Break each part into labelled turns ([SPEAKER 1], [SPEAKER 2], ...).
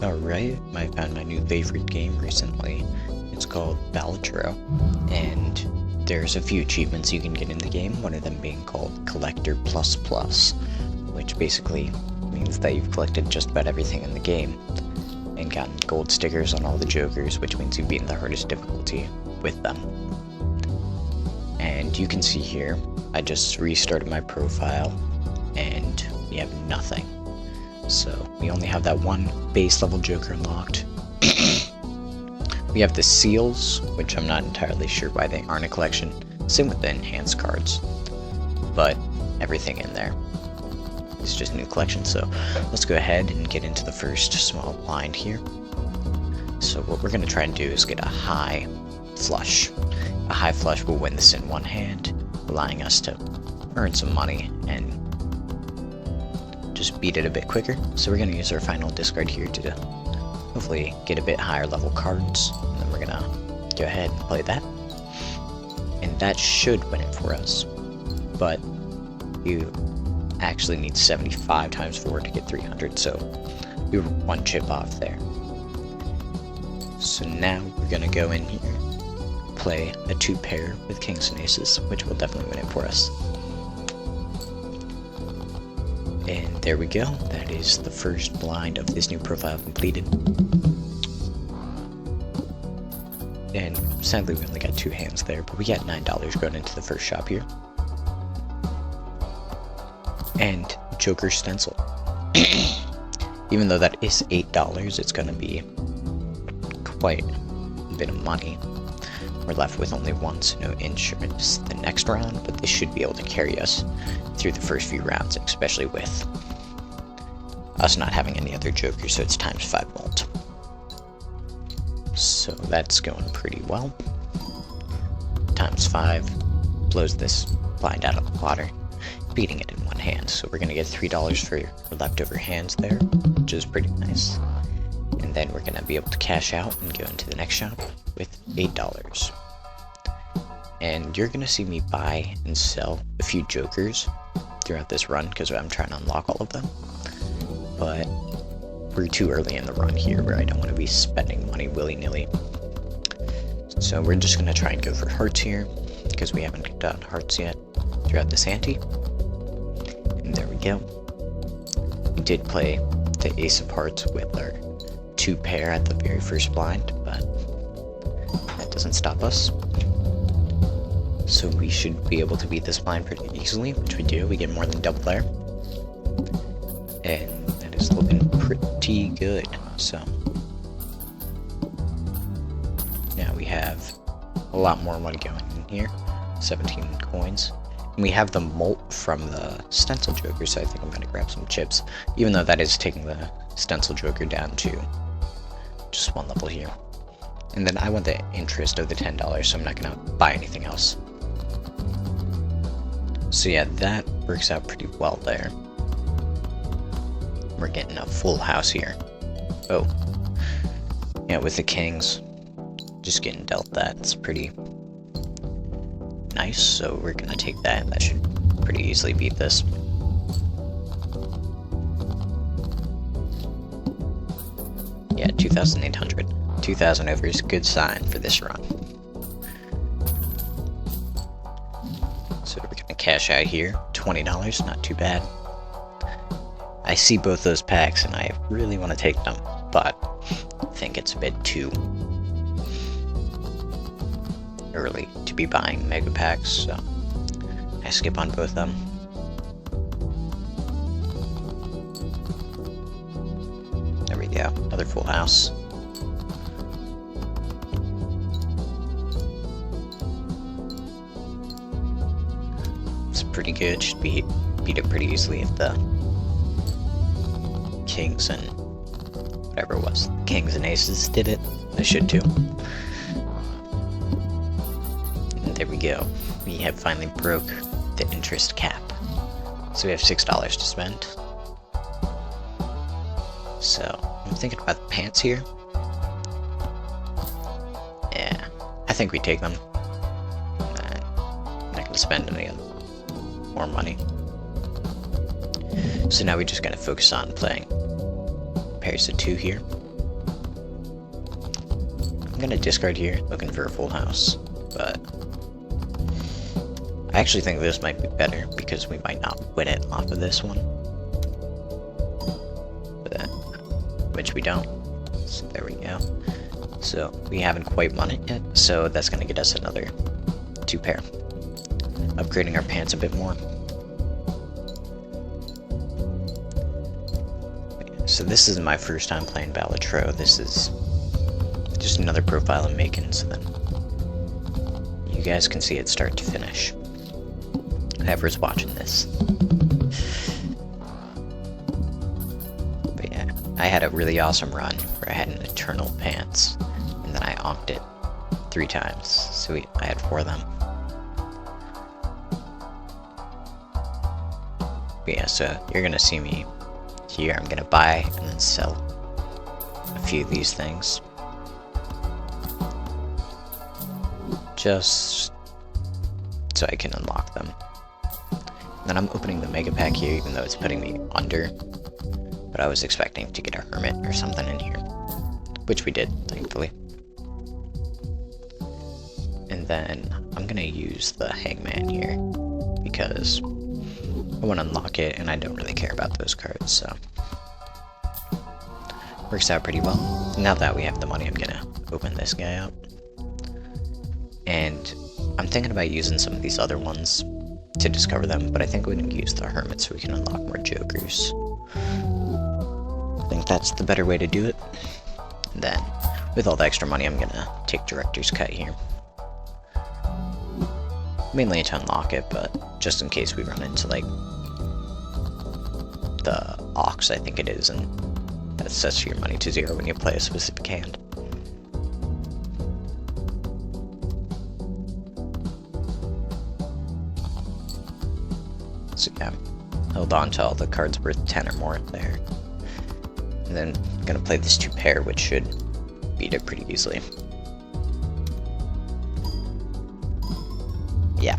[SPEAKER 1] Alright, I found my new favorite game recently. It's called Balatro, and there's a few achievements you can get in the game, one of them being called Collector which basically means that you've collected just about everything in the game, and gotten gold stickers on all the jokers, which means you've beaten the hardest difficulty with them. And you can see here, I just restarted my profile, and we have nothing. So we only have that one base level joker unlocked. We have the seals, which I'm not entirely sure why they aren't a collection. Same with the enhanced cards. But everything in there is just a new collection. So let's go ahead and get into the first small blind here. So what we're going to try and do is get a high flush. A high flush will win this in one hand, allowing us to earn some money and just beat it a bit quicker. So we're going to use our final discard here to hopefully get a bit higher level cards, and then we're going to go ahead and play that. And that should win it for us, but you actually need 75 times 4 to get 300, so we were one chip off there. So now we're going to go in here, play a 2-pair with kings and aces, which will definitely win it for us. And there we go, that is the first blind of this new profile completed. And sadly we only got 2 hands there, but we got $9 going into the first shop here. And Joker Stencil. Even though that is $8, it's going to be quite a bit of money. We're left with only one, so no insurance the next round, but this should be able to carry us through the first few rounds, especially with us not having any other jokers, so it's times 5 volt. So that's going pretty well. Times 5 blows this blind out of the water, beating it in one hand. So we're going to get $3 for our leftover hands there, which is pretty nice. And then we're going to be able to cash out and go into the next shop with $8. And you're going to see me buy and sell a few jokers throughout this run because I'm trying to unlock all of them. But we're too early in the run here where I don't want to be spending money willy-nilly. So we're just going to try and go for hearts here because we haven't done hearts yet throughout this ante. And there we go. We did play the ace of hearts with our 2-pair at the very first blind, but that doesn't stop us. So we should be able to beat this blind pretty easily, which we do. We get more than double there. And that is looking pretty good. So now we have a lot more money going in here. 17 coins. And we have the molt from the stencil joker, so I think I'm going to grab some chips. Even though that is taking the stencil joker down to just one level here. And then I want the interest of the $10, so I'm not going to buy anything else. So yeah, that works out pretty well there. We're getting a full house here. Oh. Yeah, with the kings, just getting dealt that. It's pretty nice, so we're going to take that. That should pretty easily beat this. Yeah, 2,800. 2,000 over is a good sign for this run. So we're going to cash out here. $20, not too bad. I see both those packs and I really want to take them, but I think it's a bit too early to be buying mega packs, so I skip on both of them. There we go, another full house. It's pretty good, should beat it pretty easily if the kings and whatever it was, kings and aces did it. They should too. And there we go. We have finally broke the interest cap. So we have $6 to spend. So I'm thinking about the pants here. Yeah, I think we take them. I'm not going to spend any more money. So now we just gotta focus on playing pairs of 2 here. I'm gonna discard here, looking for a full house, but I actually think this might be better because we might not win it off of this one. But, which we don't. So there we go. So we haven't quite won it yet, so that's gonna get us another 2 pair. Upgrading our pants a bit more. So this is my first time playing Balatro. This is just another profile I'm making, so then you guys can see it start to finish. Whoever's watching this. But yeah, I had a really awesome run where I had an eternal pants, and then I onked it 3 times, so I had 4 of them. But yeah, so you're gonna see me here. I'm gonna buy and then sell a few of these things. Just so I can unlock them. Then I'm opening the mega pack here, even though it's putting me under. But I was expecting to get a hermit or something in here, which we did, thankfully. And then I'm gonna use the hangman here because I want to unlock it, and I don't really care about those cards, so works out pretty well. Now that we have the money, I'm gonna open this guy up. And I'm thinking about using some of these other ones to discover them, but I think we're gonna use the hermit so we can unlock more jokers. I think that's the better way to do it. And then, with all the extra money, I'm gonna take director's cut here. Mainly to unlock it, but just in case we run into, like, the ox, I think it is, and that sets your money to 0 when you play a specific hand. So yeah, held on to all the cards worth 10 or more there. And then I'm gonna play this 2 pair, which should beat it pretty easily. Yeah.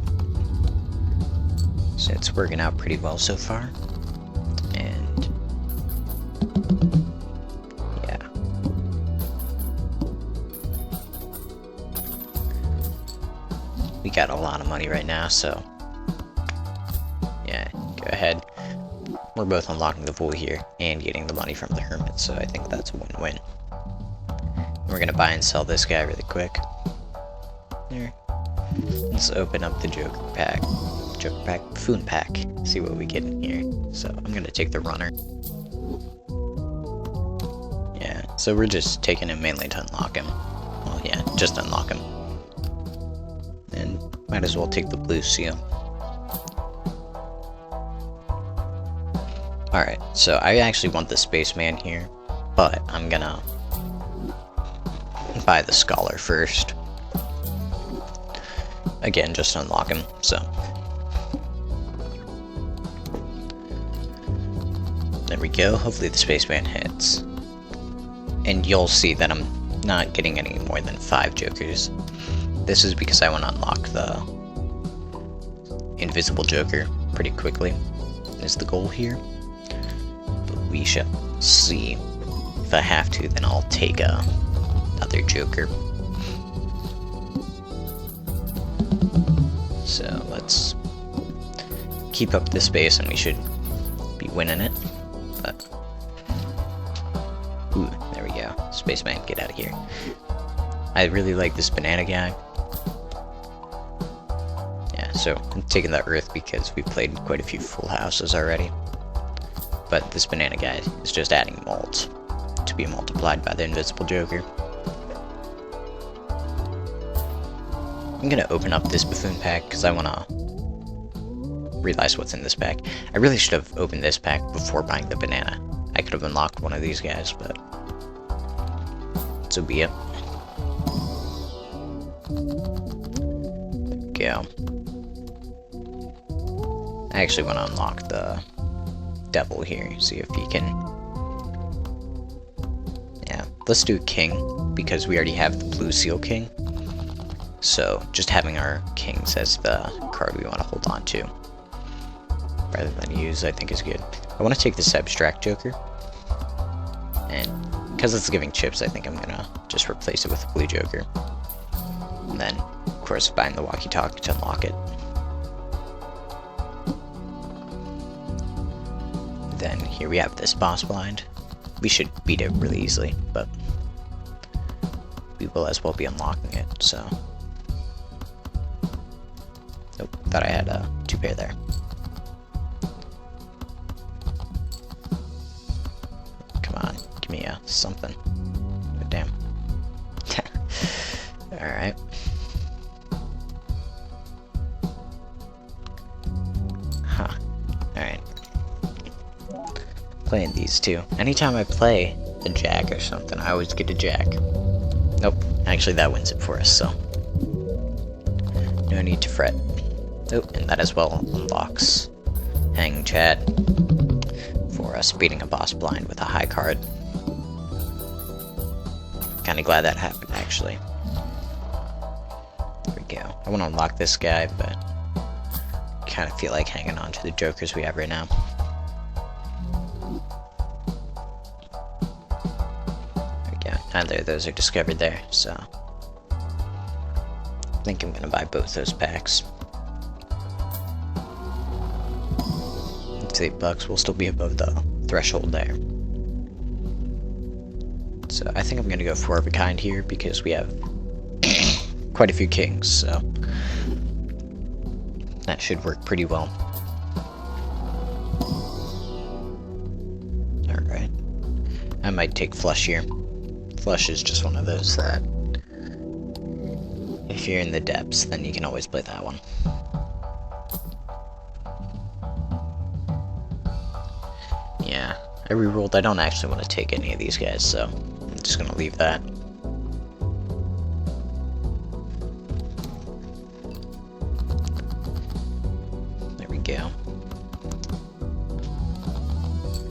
[SPEAKER 1] So it's working out pretty well so far. And yeah. We got a lot of money right now, so yeah, go ahead. We're both unlocking the pool here and getting the money from the hermit, so I think that's a win-win. We're gonna buy and sell this guy really quick. There. Let's open up the Joker pack, Buffoon pack, see what we get in here. So I'm gonna take the runner. Yeah, so we're just taking him mainly to unlock him. Well, yeah, just unlock him. And might as well take the blue seal. Alright, so I actually want the spaceman here, but I'm gonna buy the scholar first. Again, just to unlock him, so. There we go, hopefully the spaceman hits. And you'll see that I'm not getting any more than 5 jokers. This is because I want to unlock the invisible joker pretty quickly, is the goal here. But we shall see. If I have to, then I'll take another joker. So let's keep up this pace and we should be winning it. But ooh, there we go. Spaceman, get out of here. I really like this banana guy. Yeah, so I'm taking the earth because we played quite a few full houses already. But this banana guy is just adding malt to be multiplied by the invisible joker. I'm gonna open up this buffoon pack because I wanna realize what's in this pack. I really should have opened this pack before buying the banana. I could have unlocked one of these guys, but so be it. There we go. I actually want to unlock the devil here, see if he can. Yeah, let's do king because we already have the blue seal king. So just having our kings as the card we want to hold on to rather than use, I think is good. I want to take this abstract joker and because it's giving chips, I think I'm gonna just replace it with a blue joker. And then, of course, buying the walkie-talkie to unlock it. Then here we have this boss blind. We should beat it really easily, but we will as well be unlocking it, so... Nope, thought I had 2 pair there. Come on, give me something. Oh, damn. Alright. Huh. Alright. Playing these two. Anytime I play a jack or something, I always get a jack. Nope. Actually, that wins it for us, so... no need to fret. Oh, and that as well unlocks Hang Chat for us beating a boss blind with a high card. Kinda glad that happened, actually. There we go. I want to unlock this guy, but kinda feel like hanging on to the jokers we have right now. There we go. Neither of those are discovered there, so... I think I'm gonna buy both those packs. It's $8, we'll still be above the threshold there. So I think I'm gonna go 4 of a kind here because we have quite a few kings, so that should work pretty well. Alright. I might take Flush here. Flush is just one of those that if you're in the depths, then you can always play that one. Yeah, I rerolled. I don't actually want to take any of these guys, so I'm just gonna leave that. There we go.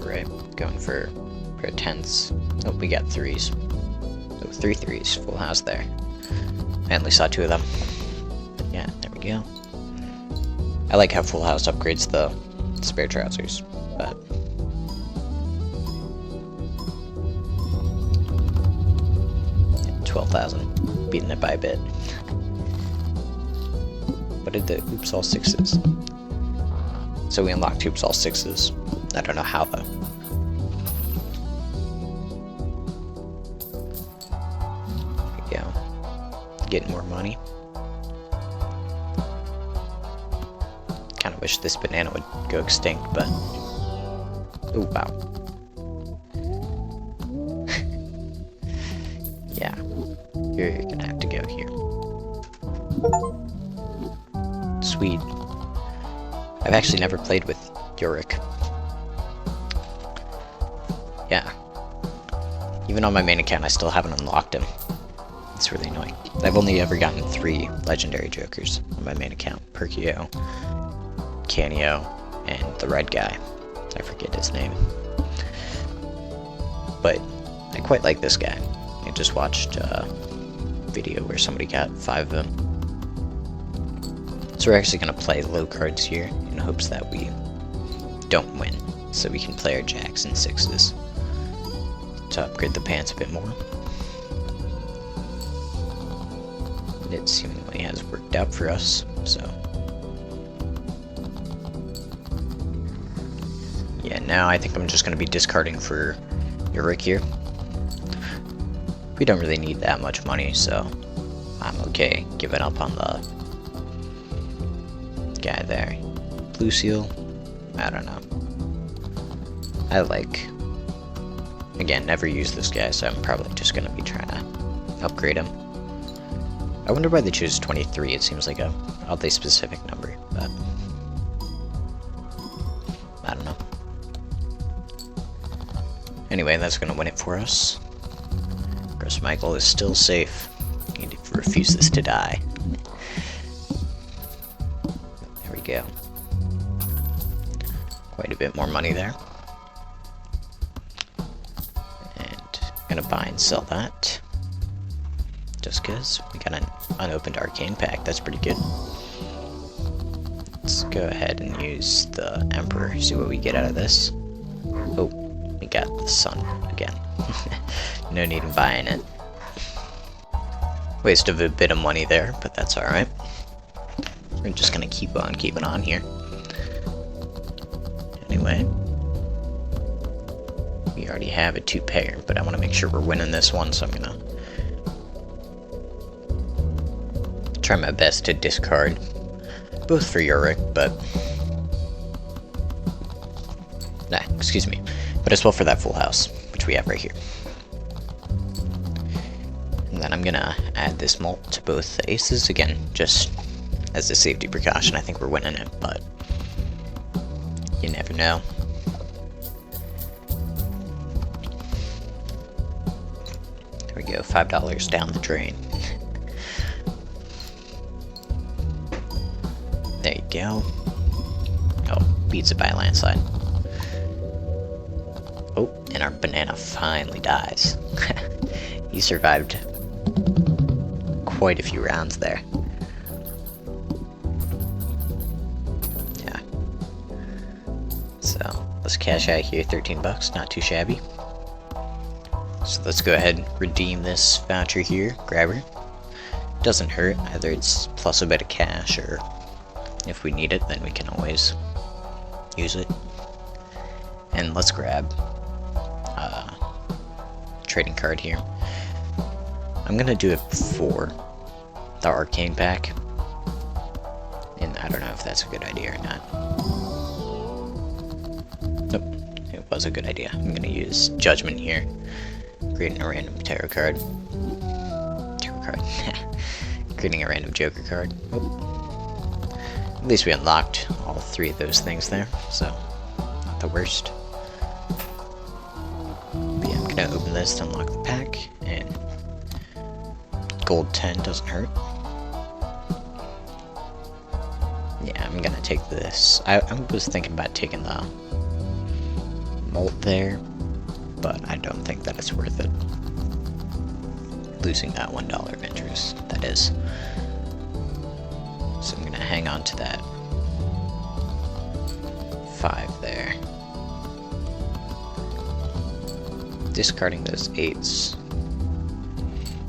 [SPEAKER 1] Alright, going for pair of 10s. Oh, we got 3s. Oh, 3 3s. Full house there. I only saw 2 of them. Yeah, there we go. I like how Full House upgrades the spare trousers, but... yeah, 12,000. Beating it by a bit. What did the oops all 6s? So we unlocked oops all 6s. I don't know how though. There we go. Getting more money. Kinda wish this banana would go extinct, but... oh, wow. Yeah. You're gonna have to go here. Sweet. I've actually never played with Yorick. Yeah. Even on my main account, I still haven't unlocked him. It's really annoying. I've only ever gotten 3 legendary jokers on my main account. Perkio, Canio, and the red guy. I forget his name. But I quite like this guy. I just watched a video where somebody got 5 of them. So we're actually going to play low cards here in hopes that we don't win. So we can play our jacks and 6s to upgrade the pants a bit more. It seemingly has worked out for us, so... yeah, now I think I'm just going to be discarding for Yorick here. We don't really need that much money, so I'm okay giving up on the guy there. Blue Seal? I don't know. I like... again, never use this guy, so I'm probably just going to be trying to upgrade him. I wonder why they choose 23. It seems like a oddly specific number, but I don't know. Anyway, that's gonna win it for us. Chris Michael is still safe. He refuses to die. There we go. Quite a bit more money there. And gonna buy and sell that. Just because we got an unopened arcane pack, that's pretty good. Let's go ahead and use the Emperor, see what we get out of this. Oh, we got the Sun again. No need in buying it. Waste of a bit of money there, but that's alright. We're just gonna keep on keeping on here. Anyway. We already have a 2-payer, but I want to make sure we're winning this one, so I'm gonna try my best to discard. Both for Yorick, but... Nah, excuse me. But as well for that full house, which we have right here. And then I'm gonna add this mult to both the aces, again, just as a safety precaution. I think we're winning it, but you never know. There we go, $5 down the drain. There you go. Oh, beats it by a landslide. Oh, and our banana finally dies. He survived quite a few rounds there. Yeah. So, let's cash out here, 13 bucks, not too shabby. So let's go ahead and redeem this voucher here, grab her. Doesn't hurt, either it's plus a bit of cash, or if we need it, then we can always use it. And let's grab trading card here. I'm gonna do it for the arcane pack, and I don't know if that's a good idea or not. Nope, it was a good idea. I'm gonna use judgment here, creating a random tarot card. Creating a random joker card. Oh. At least we unlocked all 3 of those things there, so not the worst. But yeah, I'm gonna open this to unlock the pack, and gold 10 doesn't hurt. Yeah, I'm gonna take this. I was thinking about taking the mult there, but I don't think that it's worth it. Losing that $1 of interest, that is. So I'm gonna hang on to that 5 there. Discarding those 8s.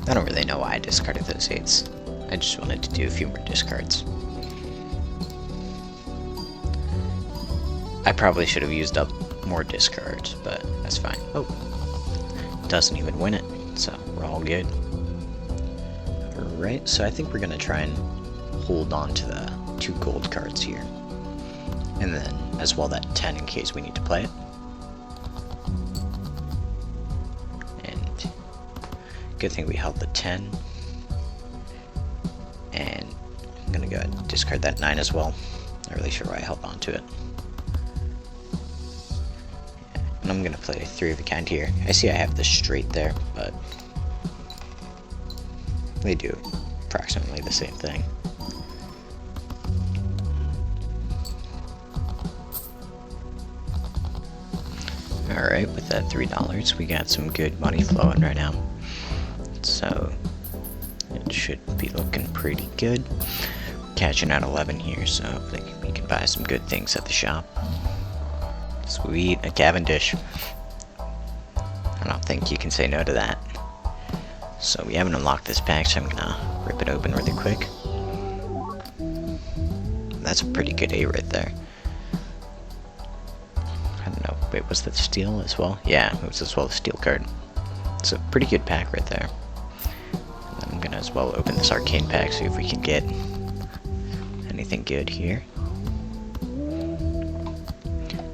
[SPEAKER 1] I don't really know why I discarded those 8s. I just wanted to do a few more discards. I probably should have used up more discards, but that's fine. Oh, doesn't even win it, so we're all good. Alright, so I think we're gonna try and hold on to the 2 gold cards here. And then, as well, that 10 in case we need to play it. And good thing we held the 10. And I'm gonna go ahead and discard that 9 as well. Not really sure why I held on to it. And I'm gonna play 3 of a kind here. I see I have the straight there, but they do approximately the same thing. Alright, with that $3, we got some good money flowing right now. So, it should be looking pretty good. Catching out 11 here, so hopefully we can buy some good things at the shop. Sweet, a Cavendish. I don't think you can say no to that. So we haven't unlocked this pack, so I'm gonna rip it open really quick. That's a pretty good A right there. I don't know, wait, was that steel as well? Yeah, it was as well a steel card. It's a pretty good pack right there. And then I'm gonna as well open this arcane pack, see if we can get anything good here.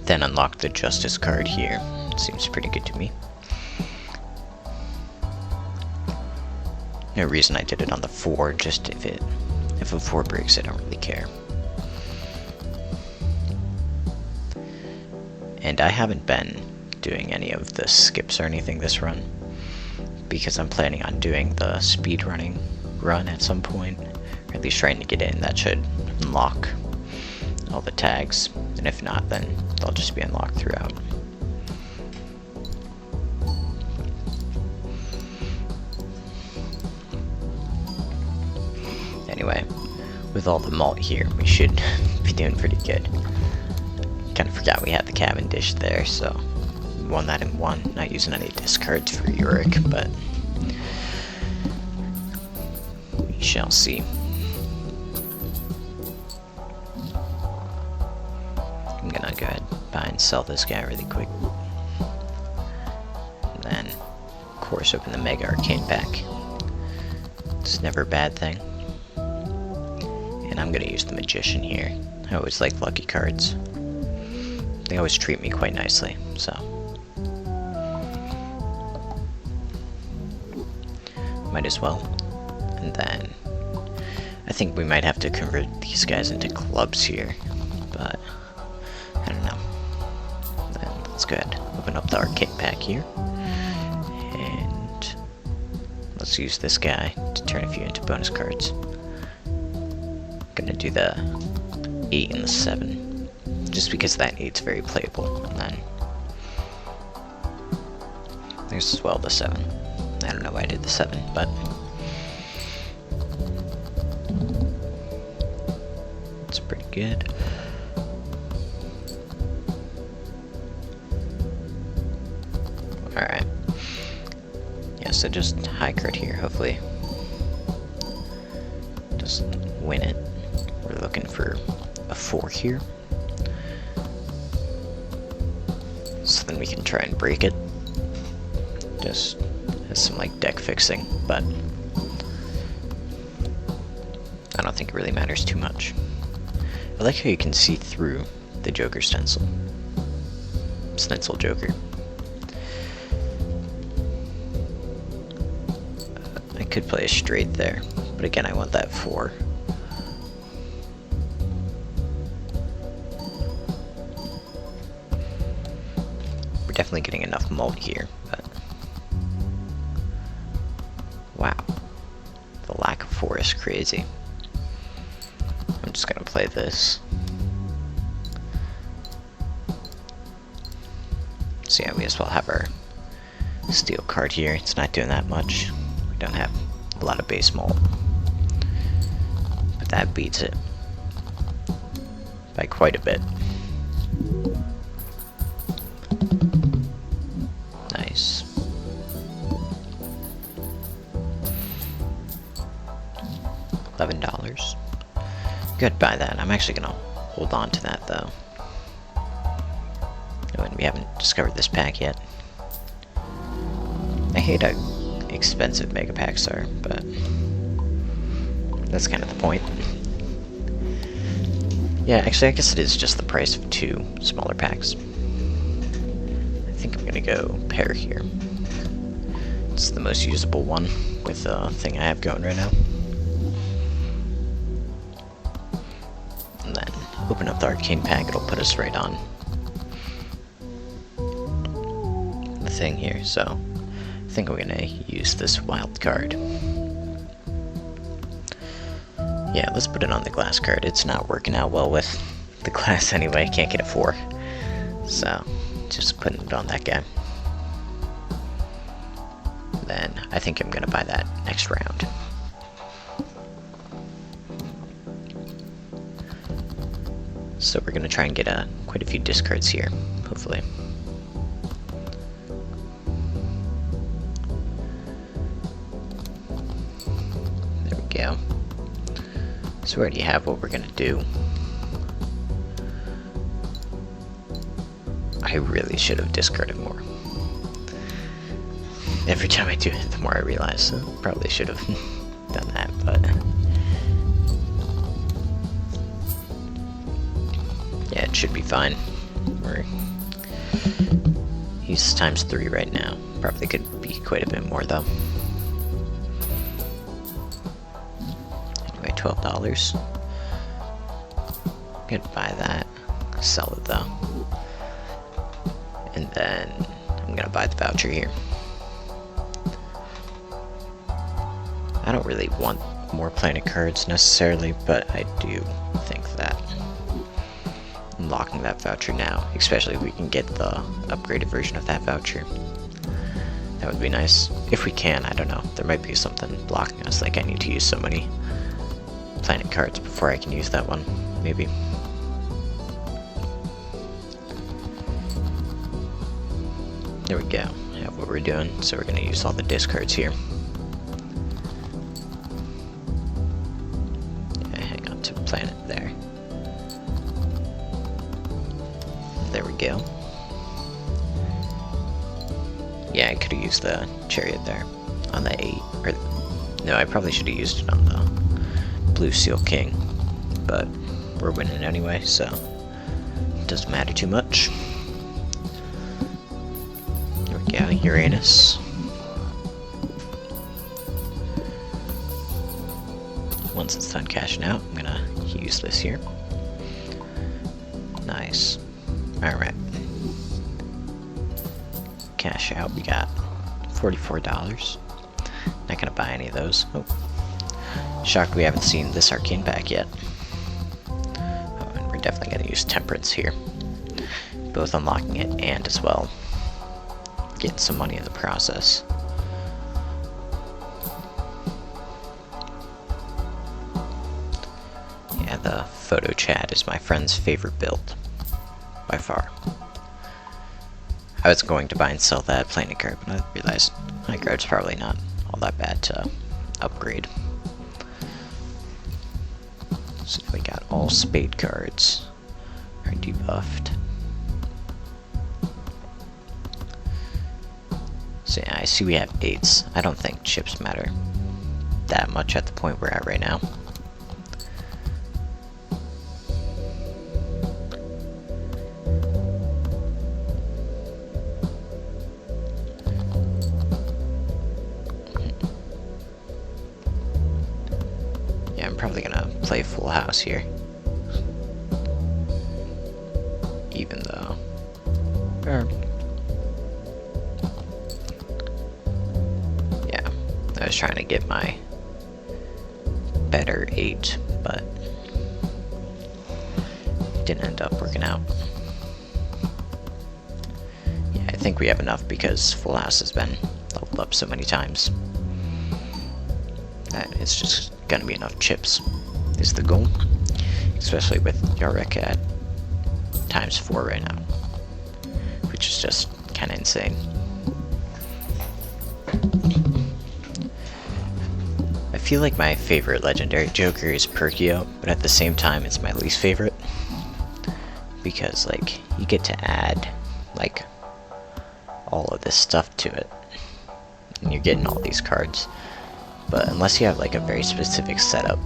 [SPEAKER 1] Then unlock the justice card here. Seems pretty good to me. No reason I did it on the 4, just if a 4 breaks, I don't really care. And I haven't been doing any of the skips or anything this run, because I'm planning on doing the speedrunning run at some point, or at least trying to get in. That should unlock all the tags, and if not, then they'll just be unlocked throughout. Anyway, with all the malt here, we should be doing pretty good. Kind of forgot we had the Cavendish there, so won that in one, not using any discards for Yorick, but we shall see. I'm gonna go ahead and buy and sell this guy really quick. And then, of course, open the Mega Arcane pack. It's never a bad thing. And I'm gonna use the Magician here. I always like lucky cards. They always treat me quite nicely, so. Might as well. And then, I think we might have to convert these guys into clubs here, but I don't know. Then let's go ahead, open up the arcade pack here, and let's use this guy to turn a few into bonus cards. Gonna do the 8 and the 7, just because that 8's very playable, and then there's as well the 7. I don't know why I did the 7, but it's pretty good. Alright. Yeah, so just high card here, hopefully. Just win it. We're looking for a 4 here. So then we can try and break it. Just as some like deck fixing, but I don't think it really matters too much. I like how you can see through the Joker stencil. Stencil Joker. I could play a straight there, but again I want that 4. We're definitely getting enough mult here, but wow. The lack of 4 is crazy. I'm just gonna play this. So yeah, we as well have our steel card here. It's not doing that much. We don't have a lot of base mult. But that beats it by quite a bit. Nice. $11. Good, buy that. I'm actually gonna hold on to that though. And we haven't discovered this pack yet. I hate how expensive mega packs are, but that's kind of the point. Yeah, actually I guess it is just the price of 2 smaller packs. I think I'm gonna go pair here. It's the most usable one with the thing I have going right now. And then open up the arcane pack, it'll put us right on the thing here, so I think we're gonna use this wild card. Yeah, let's put it on the glass card. It's not working out well with the glass anyway, can't get a 4. So, just putting it on that guy. Then, I think I'm gonna buy that next round. So we're gonna try and get quite a few discards here, hopefully. There we go. So we already have what we're gonna do. I really should have discarded more. Every time I do it, the more I realize I probably should have done that, but yeah, it should be fine. He's times 3 right now. Probably could be quite a bit more though. Anyway, $12. Could buy that. Sell it though. And then I'm gonna buy the voucher here. I don't really want more planet cards necessarily, but I do think that unlocking that voucher now, especially if we can get the upgraded version of that voucher, that would be nice. If we can, I don't know. There might be something blocking us, like I need to use so many planet cards before I can use that one, maybe. There we go. We have what we're doing, so we're gonna use all the discards here. Yeah, hang on to planet there. There we go. Yeah, I could have used the chariot there on the 8. Or no, I probably should have used it on the blue seal king, but we're winning anyway, so it doesn't matter too much. There we go, Uranus. Once it's done cashing out, I'm gonna use this here. Nice. Alright. Cash out, we got $44. Not gonna buy any of those. Oh. Shocked we haven't seen this arcane back yet. Oh, and we're definitely gonna use Temperance here. Both unlocking it and as well getting some money in the process. Yeah, the photo chat is my friend's favorite build. By far. I was going to buy and sell that planet card, but I realized my card's probably not all that bad to upgrade. So we got all spade cards are debuffed. So yeah, I see we have 8s. I don't think chips matter that much at the point we're at right now. I'm probably gonna play full house here. Even though... yeah, I was trying to get my better 8, but didn't end up working out. Yeah, I think we have enough because full house has been leveled up so many times that it's just gonna be enough chips is the goal, especially with Yarek at ×4 right now, which is just kind of insane. I feel like my favorite legendary Joker is Perkio, but at the same time it's my least favorite because like you get to add like all of this stuff to it and you're getting all these cards. But unless you have like a very specific setup,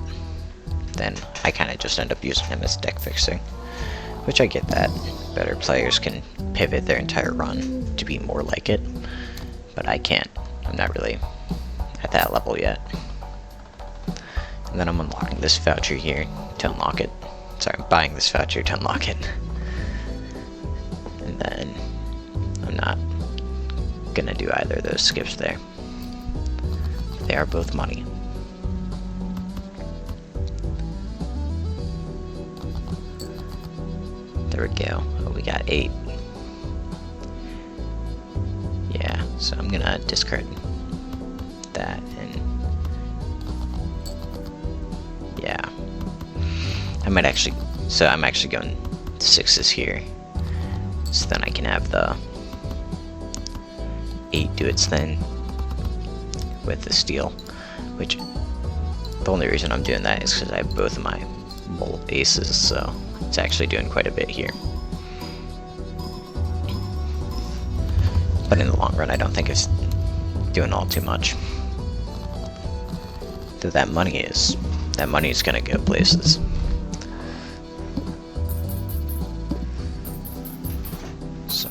[SPEAKER 1] then I kind of just end up using him as deck fixing. Which I get that. Better players can pivot their entire run to be more like it. But I can't. I'm not really at that level yet. And then I'm unlocking this voucher here to unlock it. Sorry, I'm buying this voucher to unlock it. And then I'm not gonna do either of those skips there. They are both money. There we go. Oh, we got 8. Yeah, so I'm gonna discard that and yeah. I might actually, so I'm actually going 6s here. So then I can have the 8 do its thing with the steel, which the only reason I'm doing that is because I have both of my bold aces, so it's actually doing quite a bit here. But in the long run, I don't think it's doing all too much. Though that money is gonna go places. So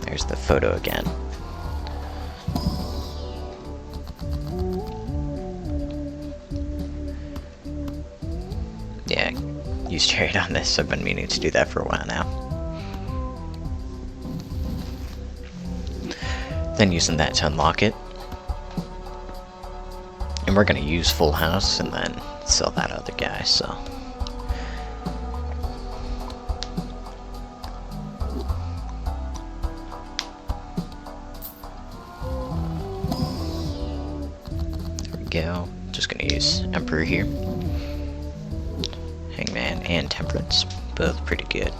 [SPEAKER 1] there's the photo again. Yeah, use trade on this. I've been meaning to do that for a while now. Then using that to unlock it. And we're gonna use full house and then sell that other guy, so. There we go. Just gonna use Emperor here. Hangman and Temperance, both pretty good.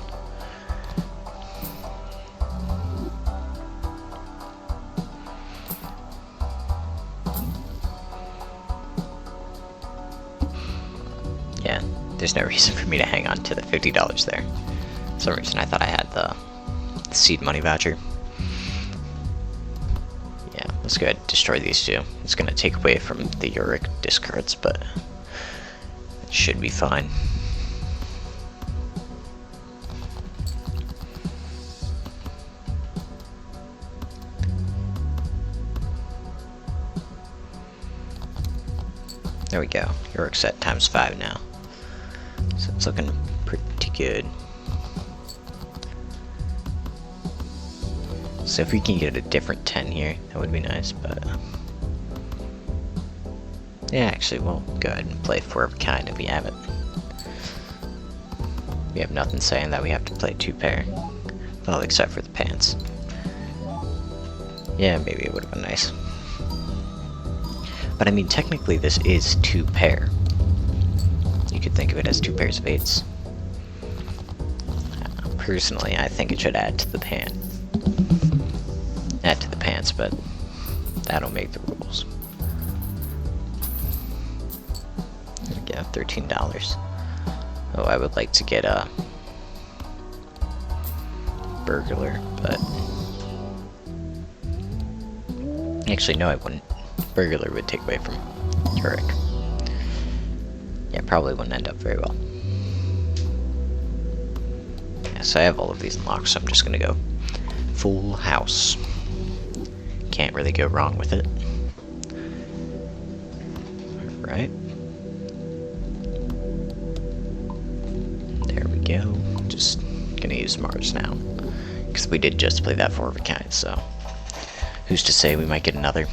[SPEAKER 1] there's no reason for me to hang on to the $50 there. For some reason I thought I had the seed money voucher. Yeah, let's go ahead and destroy these two. It's gonna take away from the Uric discards, but it should be fine. There we go. Uric's at ×5 now. So it's looking pretty good. So if we can get a different 10 here, that would be nice, but... yeah, actually, we'll go ahead and play 4 of a kind if we have it. We have nothing saying that we have to play 2 pair. Well, except for the pants. Yeah, maybe it would have been nice. But I mean, technically this is 2 pair. You could think of it as 2 pairs of 8s. Personally, I think it should add to the pants, but that'll make the rules. There we go, $13. Oh, I would like to get a burglar, but actually no, I wouldn't. Burglar would take away from Uric. Yeah, probably wouldn't end up very well. Yeah, so I have all of these unlocked, so I'm just gonna go full house. Can't really go wrong with it. Alright. There we go. Just gonna use Mars now. Because we did just play that 4 of a kind, so who's to say we might get another?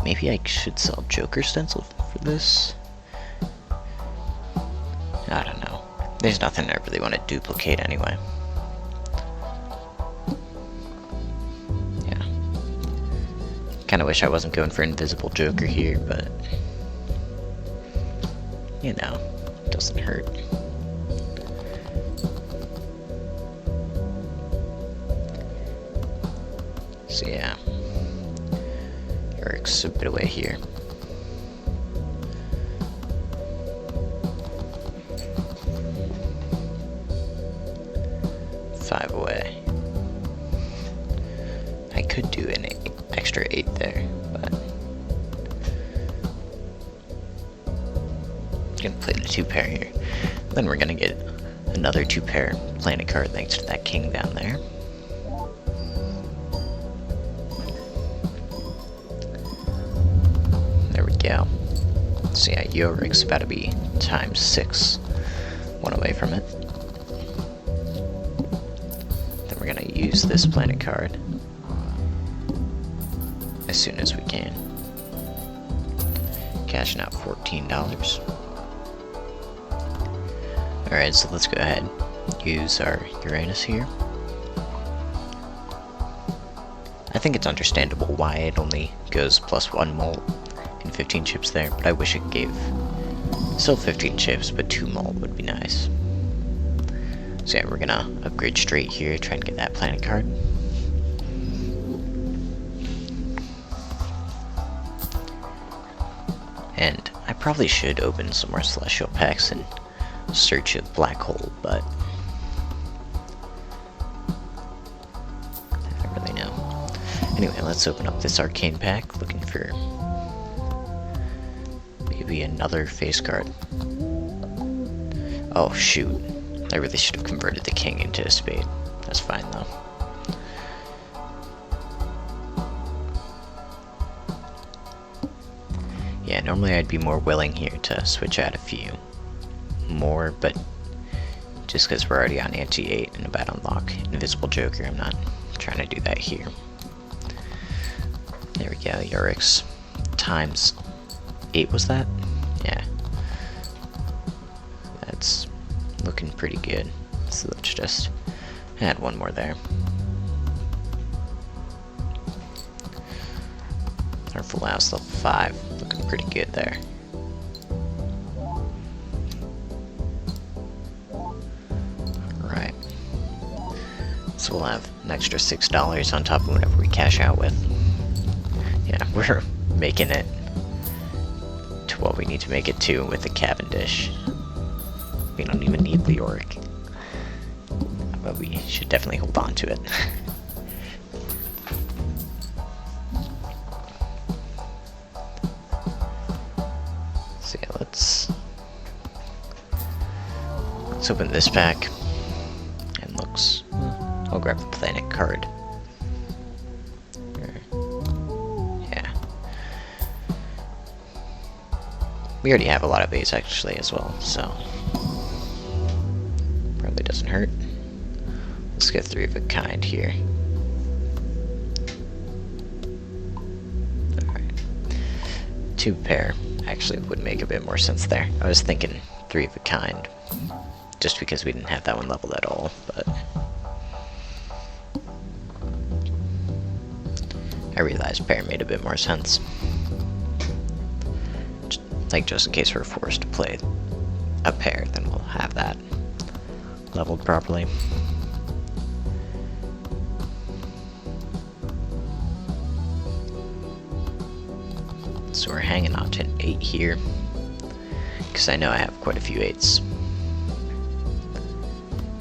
[SPEAKER 1] Maybe I should sell Joker Stencil for this? I don't know. There's nothing I really want to duplicate anyway. Yeah. Kinda wish I wasn't going for Invisible Joker here, but... you know, it doesn't hurt. So yeah. Uric's a bit away here. $5 away. I could do an extra 8 there, but I'm gonna play the 2 pair here. Then we're gonna get another 2 pair planet card thanks to that king down there. Yeah. So yeah, Uric's about to be ×6. 1 away from it. Then we're gonna use this planet card as soon as we can. Cashing out $14. Alright, so let's go ahead and use our Uranus here. I think it's understandable why it only goes +1 molt. 15 chips there, but I wish it gave still 15 chips, but 2 molt would be nice. So yeah, we're gonna upgrade straight here, try and get that planet card. And I probably should open some more celestial packs and search a black hole, but I don't really know. Anyway, let's open up this arcane pack, looking for maybe another face card. Oh shoot, I really should have converted the king into a spade. That's fine though. Yeah, normally I'd be more willing here to switch out a few more, but just because we're already on anti-8 and about to unlock Invisible Joker, I'm not trying to do that here. There we go, Uric's ×8 was that? Yeah. That's looking pretty good. So let's just add 1 more there. Our full house level 5, looking pretty good there. Alright. So we'll have an extra $6 on top of whatever we cash out with. Yeah, we're making it well, we need to make it 2 with the Cavendish. We don't even need Leoric. But we should definitely hold on to it. So yeah, let's open this pack. And looks... I'll grab the planet card. Yeah. We already have a lot of base actually as well, so probably doesn't hurt. Let's get 3 of a kind here. Alright. 2 pair actually would make a bit more sense there. I was thinking 3 of a kind, just because we didn't have that one leveled at all, but I realized pair made a bit more sense. Just in case we're forced to play a pair, then we'll have that leveled properly. So we're hanging on to an 8 here, because I know I have quite a few 8s.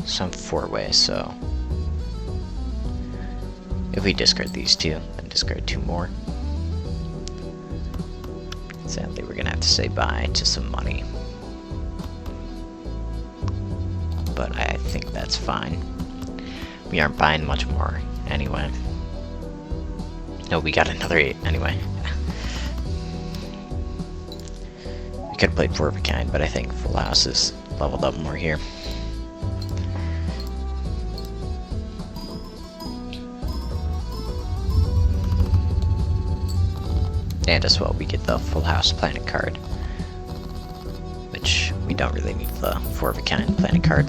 [SPEAKER 1] Some 4-way, so if we discard these 2, then discard 2 more. Sadly, we're gonna have to say bye to some money. But I think that's fine. We aren't buying much more anyway. No, we got another 8 anyway. We could have played 4 of a kind, but I think Full House is leveled up more here. And as well, we get the Full House Planet card, which we don't really need the 4 of a kind Planet card.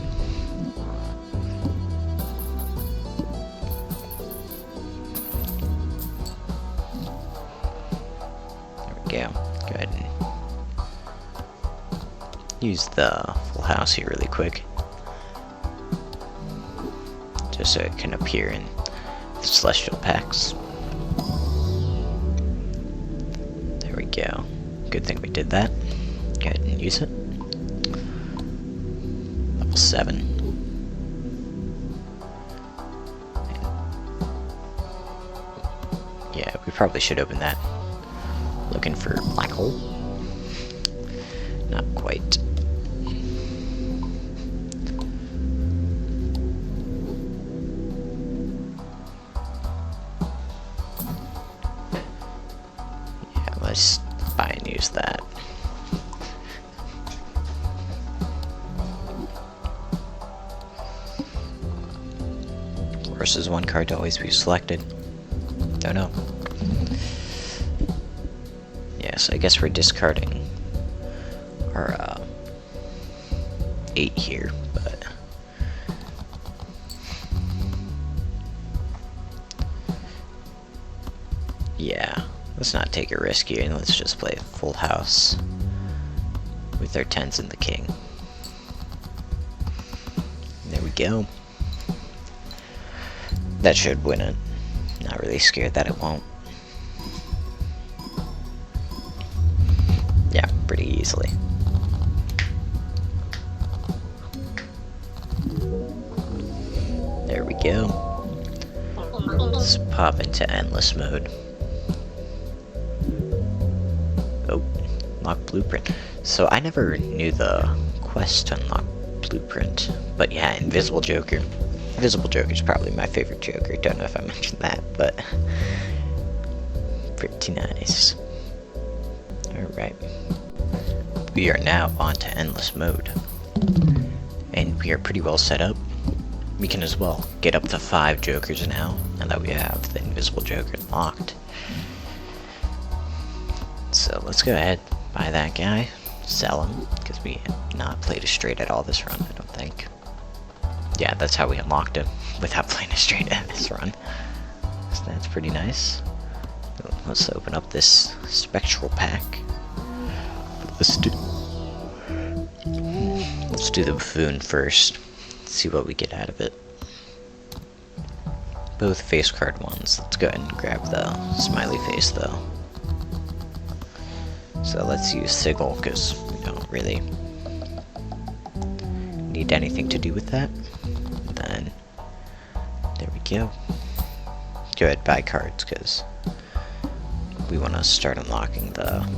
[SPEAKER 1] There we go. Go ahead and use the Full House here really quick, just so it can appear in the Celestial packs. Go. Good thing we did that. Go ahead and use it. Level 7. Yeah, we probably should open that. Looking for black hole. Not quite. Yeah, let's buy and use that. Versus 1 card to always be selected. Don't know. Yes, I guess we're discarding our 8 here, but yeah, let's not take a risk here and let's just play Full House with our 10s and the king. There we go. That should win it. Not really scared that it won't. Yeah, pretty easily. There we go. Let's pop into endless mode. Oh, unlock blueprint. So I never knew the quest to unlock blueprint. But yeah, Invisible Joker. Invisible Joker is probably my favorite Joker. Don't know if I mentioned that, but pretty nice. Alright. We are now on to endless mode. And we are pretty well set up. We can as well get up to 5 Jokers now, now that we have the Invisible Joker unlocked. So let's go ahead, buy that guy, sell him, because we have not played a straight at all this run, I don't think. Yeah, that's how we unlocked him, without playing a straight at this run. So that's pretty nice. Let's open up this Spectral pack. Let's do the Buffoon first. See what we get out of it. Both face card ones. Let's go ahead and grab the smiley face though. So let's use Sigil, because we don't really need anything to do with that. Then, there we go. Go ahead, buy cards, because we want to start unlocking the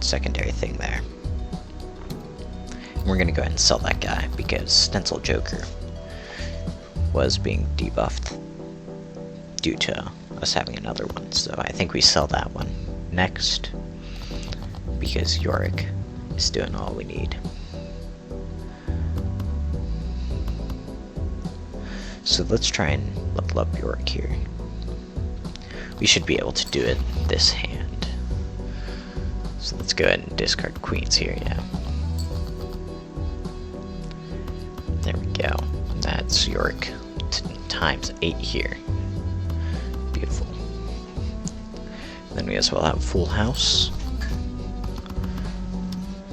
[SPEAKER 1] secondary thing there. And we're going to go ahead and sell that guy, because Stencil Joker was being debuffed due to us having another one. So I think we sell that one next, because Yorick is doing all we need. So let's try and level up Yorick here. We should be able to do it this hand. So let's go ahead and discard queens here, yeah. There we go. That's Yorick times 8 here. Beautiful. Then we as well have Full House.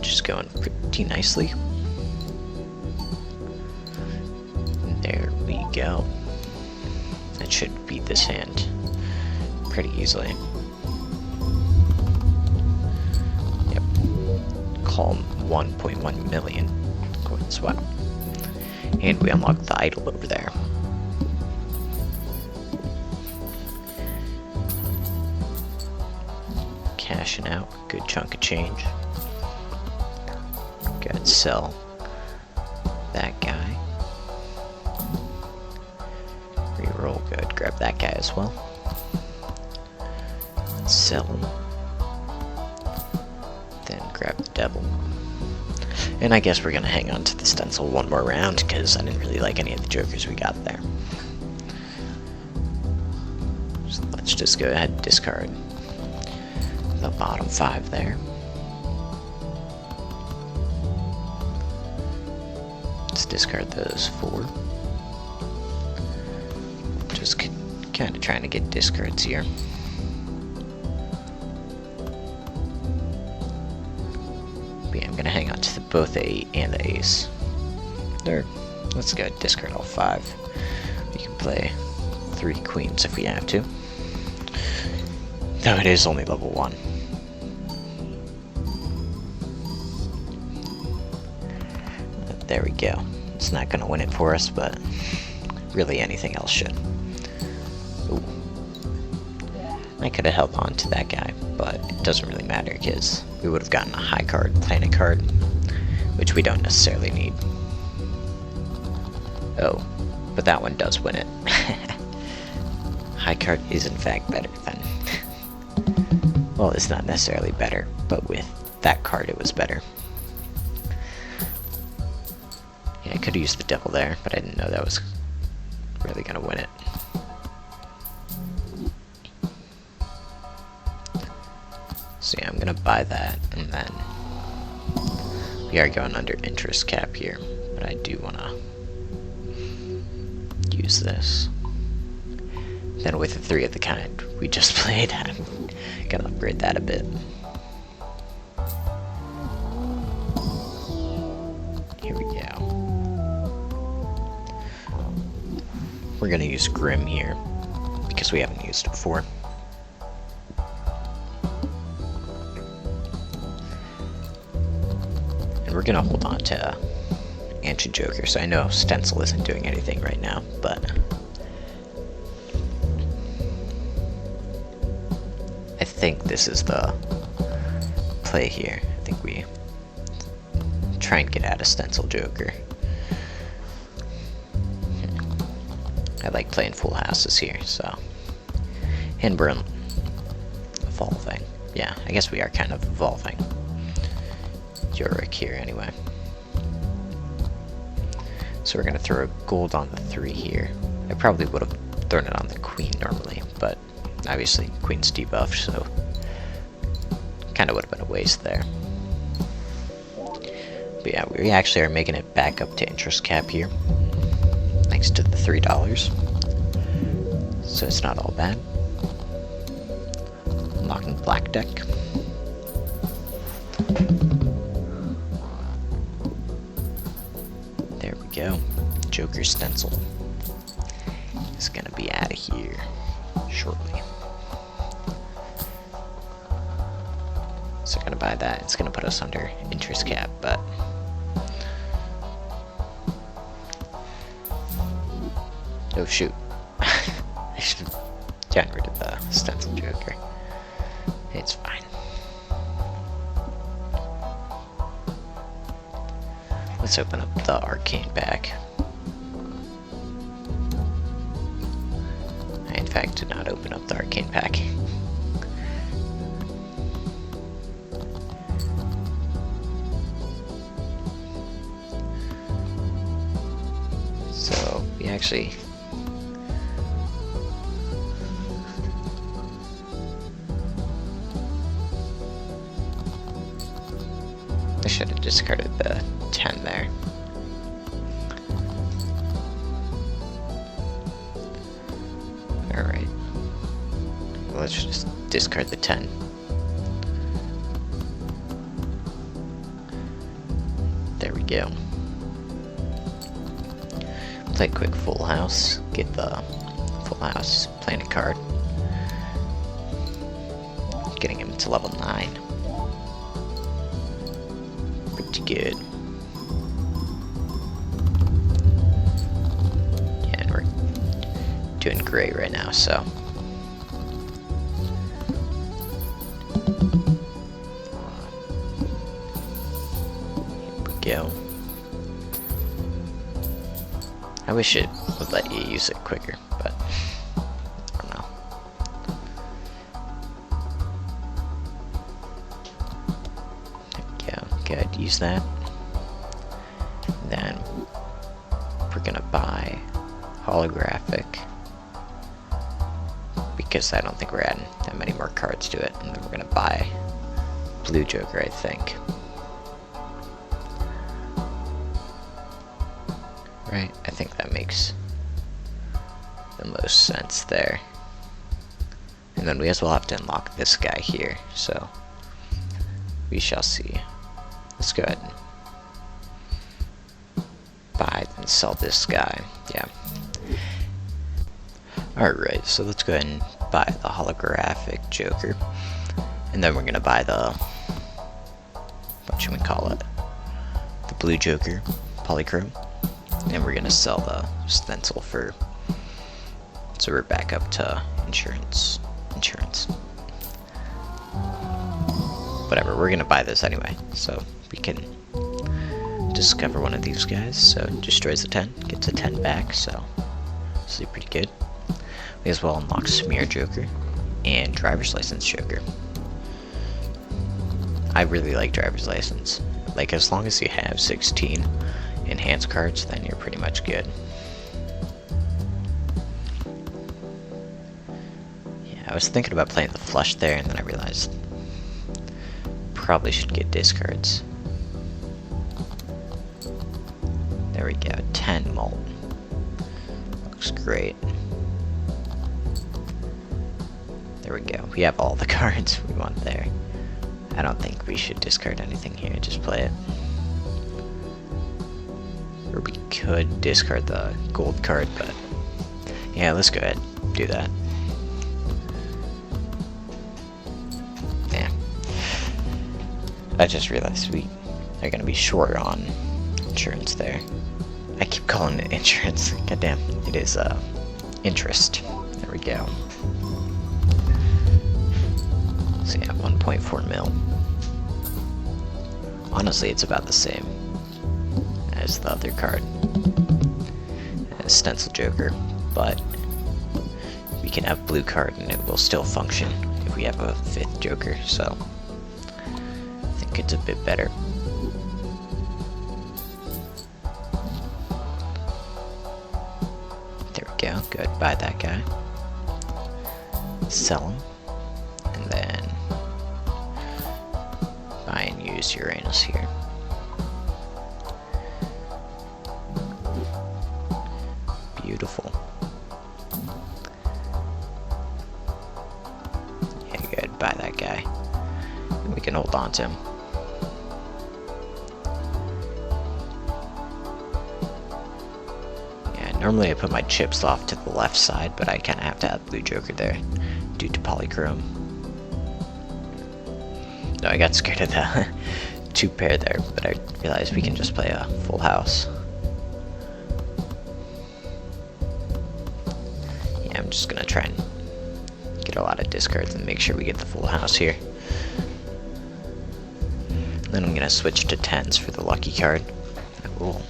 [SPEAKER 1] Just going pretty nicely. There we go. That should beat this hand pretty easily. Yep. Calm 1.1 million coins. Wow. And we unlock the idol over there. Cashing out. Good chunk of change. Go ahead and sell that guy. Reroll. Go ahead, grab that guy as well. Sell him. Then grab the devil. And I guess we're gonna hang on to the stencil one more round, because I didn't really like any of the jokers we got there. So let's just go ahead and discard the bottom 5 there. Let's discard those 4. Just kind of trying to get discards here. But yeah, I'm gonna hang on to both the 8 and the ace. There. Let's go ahead and discard all 5. We can play 3 queens if we have to. Though it is only level 1. There we go. It's not gonna win it for us, but really anything else should. Ooh. I could have held on to that guy, but it doesn't really matter because we would have gotten a high card, planet card, which we don't necessarily need. Oh, but that one does win it. High card is in fact better than... well, it's not necessarily better, but with that card it was better. Yeah, I could have used the devil there, but I didn't know that was really gonna win it. So yeah, I'm gonna buy that, and then we are going under interest cap here, but I do wanna use this. Then with the 3 of the kind we just played, I'm gonna upgrade that a bit. Here we go. We're gonna use Grim here, because we haven't used it before. And we're gonna hold on to Ancient Joker, so I know Stencil isn't doing anything right now, but I think this is the play here. I think we try and get out of Stencil Joker. I like playing full houses here, so. And we're evolving. Yeah, I guess we are kind of evolving Yorick here anyway. So we're gonna throw a gold on the 3 here. I probably would have thrown it on the queen normally, but obviously queen's debuffed, so kind of would have been a waste there. But yeah, we actually are making it back up to interest cap here, thanks to the $3. So it's not all bad. Unlocking black deck. There we go. Joker Stencil is gonna be out of here shortly. So gonna buy that. It's gonna put us under interest cap, but oh shoot. I should have gotten rid of the stencil joker. It's fine. Let's open up the arcane pack. I in fact did not open up the arcane pack. So we actually I should have discarded the 10 there. Alright. Let's just discard the 10. There we go. Play a quick full house. Get the full house planet card. Getting him to level 9. Pretty good. Yeah, and we're doing great right now, so. Here we go. I wish it would let you use it quicker, but I don't know. There we go. Good. Use that. Then we're gonna buy holographic because I don't think we're adding that many more cards to it, and then we're gonna buy blue joker, I think. Right, I think that makes the most sense there. And then we as well have to unlock this guy here, so we shall see. Let's go ahead and buy and sell this guy. Yeah. Alright, so let's go ahead and buy the holographic joker. And then we're gonna buy the, what should we call it? The blue joker, polychrome. And we're gonna sell the stencil for, so we're back up to insurance. Whatever, we're gonna buy this anyway, so we can discover one of these guys. So destroys the 10, gets a 10 back, so this is pretty good. We as well unlock smear joker and driver's license joker. I really like driver's license. Like, as long as you have 16 enhanced cards, then you're pretty much good. Yeah, I was thinking about playing the flush there, and then I realized probably should get discards. There we go, 10 molt. Looks great. There we go, we have all the cards we want there. I don't think we should discard anything here, just play it. Or we could discard the gold card, but yeah, let's go ahead and do that. Yeah. I just realized we are going to be short on insurance there. I keep calling it insurance. Goddamn, it is interest. There we go. So yeah, 1.4 mil. Honestly, it's about the same as the other card, as Stencil Joker, but we can have blue card and it will still function if we have a 5th Joker, so I think it's a bit better. There we go, good, buy that guy, sell him, and then buy and use Uranus here. Beautiful. Yeah, good. Buy that guy. And we can hold on to him. Yeah, normally I put my chips off to the left side, but I kind of have to have Blue Joker there due to polychrome. No, I got scared of the 2 pair there, but I realized we can just play a full house. Yeah, I'm just gonna try and get a lot of discards and make sure we get the full house here. Then I'm gonna switch to 10s for the lucky card. That will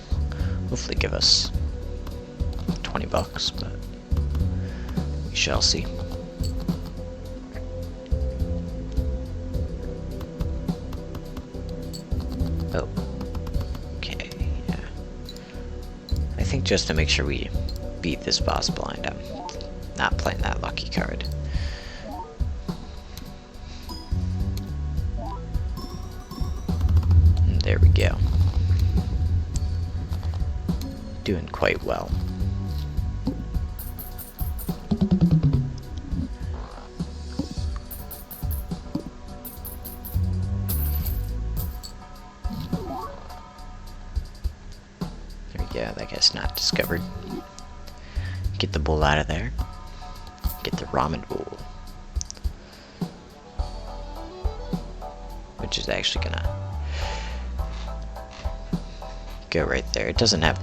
[SPEAKER 1] hopefully give us 20 bucks, but we shall see. Oh, okay, yeah. I think just to make sure we beat this boss blind, I'm not playing that lucky card. And there we go. Doing quite well. Yeah, that guy's not discovered. Get the bull out of there. Get the ramen bull. Which is actually gonna go right there. It doesn't have...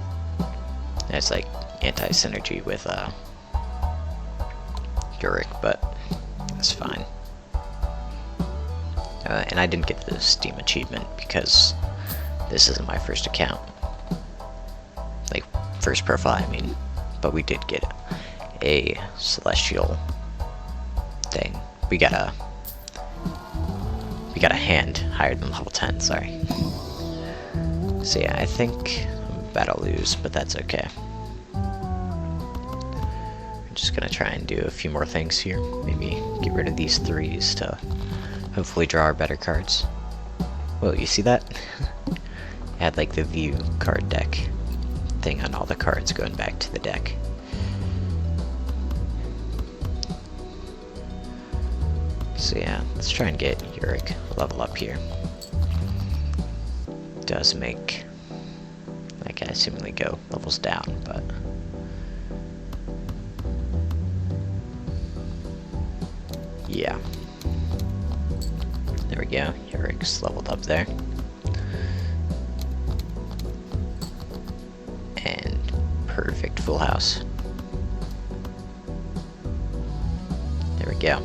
[SPEAKER 1] It's like anti-synergy with Uric, but that's fine. And I didn't get the Steam achievement because this isn't my first account. Like, first profile, I mean. But we did get a celestial thing. We got a hand higher than level 10, sorry. So yeah, I think I'm about to lose, but that's okay. I'm just gonna try and do a few more things here. Maybe get rid of these 3s to hopefully draw our better cards. Whoa, you see that? Add like the view card deck thing on all the cards going back to the deck. So yeah, let's try and get Uric level up here. Does make that guy seemingly go levels down, but yeah. There we go, Uric's leveled up there. And perfect full house. There we go.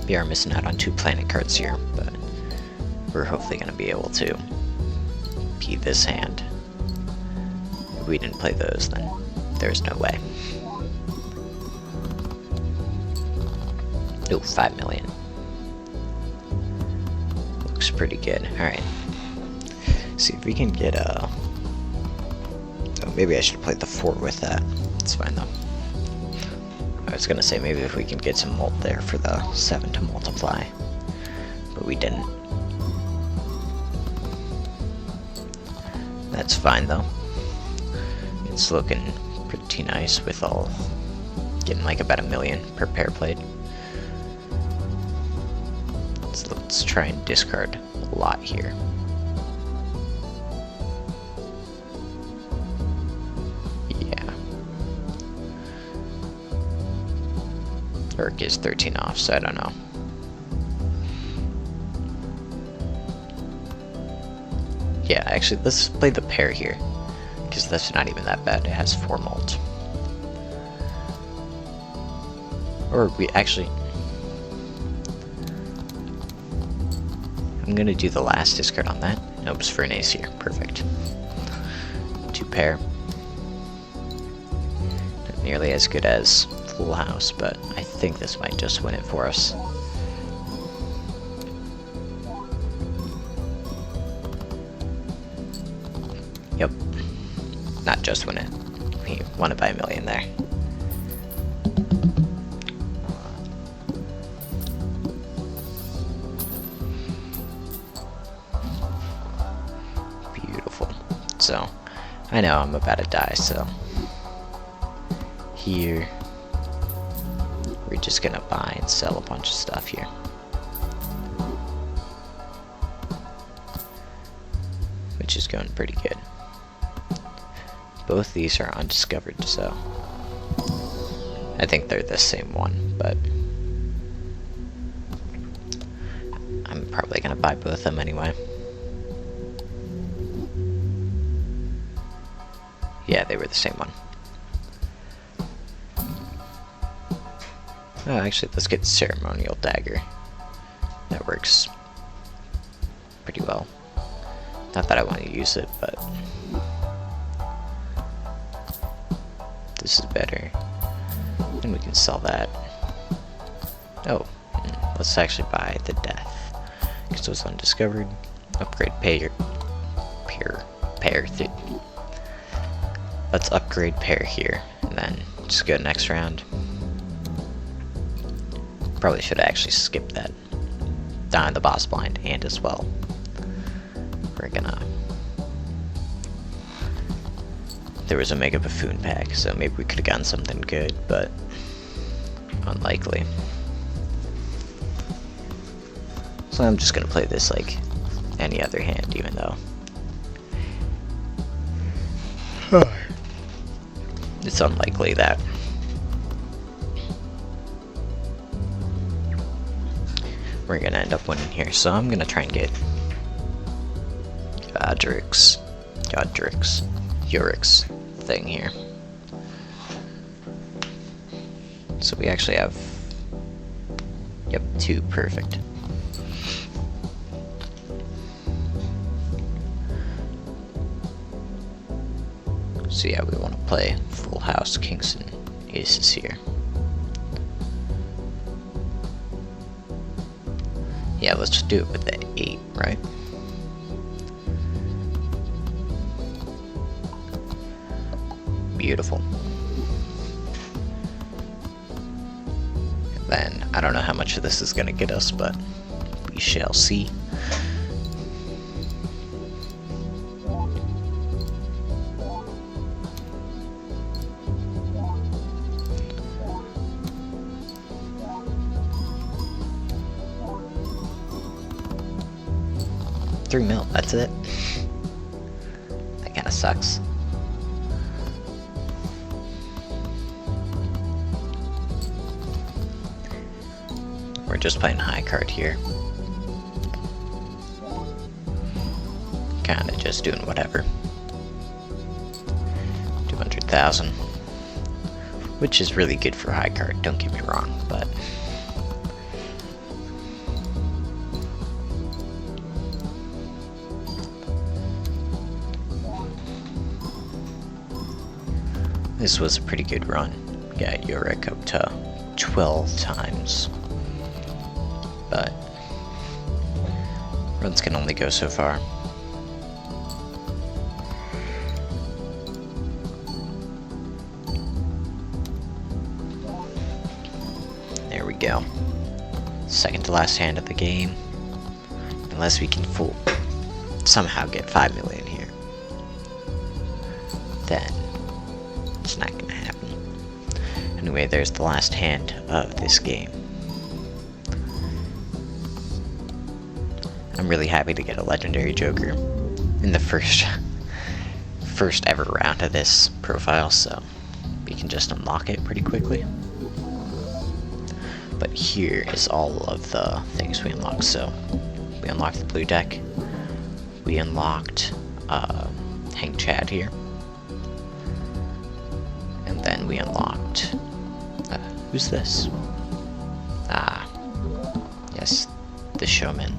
[SPEAKER 1] We are missing out on 2 planet cards here, but we're hopefully going to be able to beat this hand. If we didn't play those, then there's no way. Oh, 5 million. Looks pretty good. Alright. See if we can get a... Oh, maybe I should have played the 4 with that. It's fine though. I was gonna say maybe if we can get some mult there for the 7 to multiply, but we didn't. That's fine though. It's looking pretty nice with all getting like about 1 million per pair played. So let's try and discard a lot here. Uric is 13 off, so I don't know. Yeah, actually, let's play the pair here, because that's not even that bad. It has 4 mult. Or we actually... I'm gonna do the last discard on that. Nope, it's for an ace here. Perfect. 2 pair. Not nearly as good as full house, but I think this might just win it for us. Yep. Not just win it. We won it by 1 million there. Beautiful. So, I know I'm about to die, so here we're just gonna buy and sell a bunch of stuff here. Which is going pretty good. Both these are undiscovered, so I think they're the same one, but I'm probably gonna buy both of them anyway. Yeah, they were the same one. Oh, actually, let's get Ceremonial Dagger. That works pretty well. Not that I want to use it, but this is better. And we can sell that. Oh, let's actually buy the Death, because it was undiscovered. Upgrade pair. Let's upgrade pair here, and then just go next round. Probably should have actually skipped that. Die the boss blind, and as well, we're gonna. There was a Mega Buffoon pack, so maybe we could have gotten something good, but unlikely. So I'm just gonna play this like any other hand, even though it's unlikely that we're gonna end up winning here. So I'm gonna try and get Yurik's thing here. So we actually have, yep, 2, perfect. So yeah, we want to play full house kings and aces here. Yeah, let's just do it with the 8, right? Beautiful. And then, I don't know how much of this is going to get us, but we shall see. $3 mil, that's it. That kinda sucks. We're just playing high card here. Kinda just doing whatever. 200,000. Which is really good for high card, don't get me wrong, but this was a pretty good run. Got Yurik up to 12 times. But runs can only go so far. There we go. Second to last hand of the game. Unless we can somehow get 5 million here, then it's not gonna happen. Anyway, there's the last hand of this game. I'm really happy to get a legendary Joker in the first ever round of this profile, so we can just unlock it pretty quickly. But here is all of the things we unlocked. So we unlocked the blue deck. We unlocked Hank Chad here. And then we unlocked... who's this? Ah, yes, the Showman.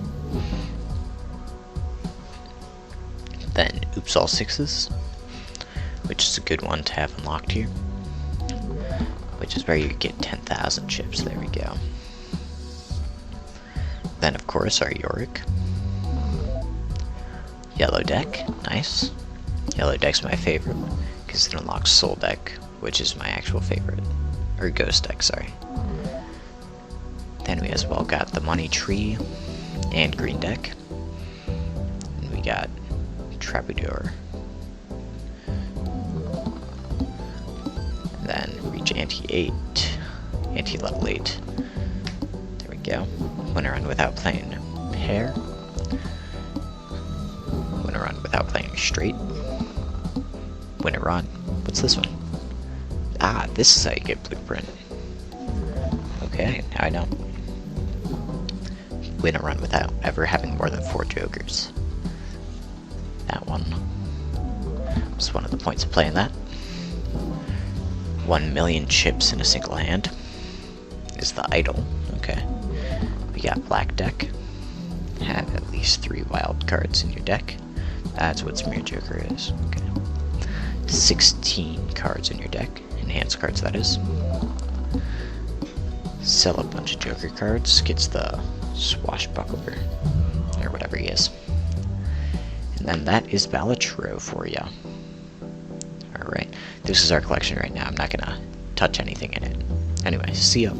[SPEAKER 1] Then Oops All Sixes, which is a good one to have unlocked here. Which is where you get 10,000 chips, there we go. Then of course our Yorick. Yellow deck, nice. Yellow deck's my favorite, because it unlocks Soul deck, which is my actual favorite. Or Ghost deck, sorry. Then we as well got the Money Tree and Green deck. And we got Troubadour. And then reach anti-8, anti-level 8. There we go. Win a run without playing pair. Win a run without playing straight. Win a run. What's this one? Ah, this is how you get Blueprint. Okay, now I know. Win a run without ever having more than 4 jokers. That one was one of the points of playing that. 1 million chips in a single hand is the idol. Okay. We got black deck. Have at least 3 wild cards in your deck. That's what Smear Joker is. Okay. 16 cards in your deck. Enhanced cards, that is. Sell a bunch of Joker cards. Gets the Swashbuckler. Or whatever he is. And then that is Balatro for ya. Alright. This is our collection right now. I'm not gonna touch anything in it. Anyway, see ya.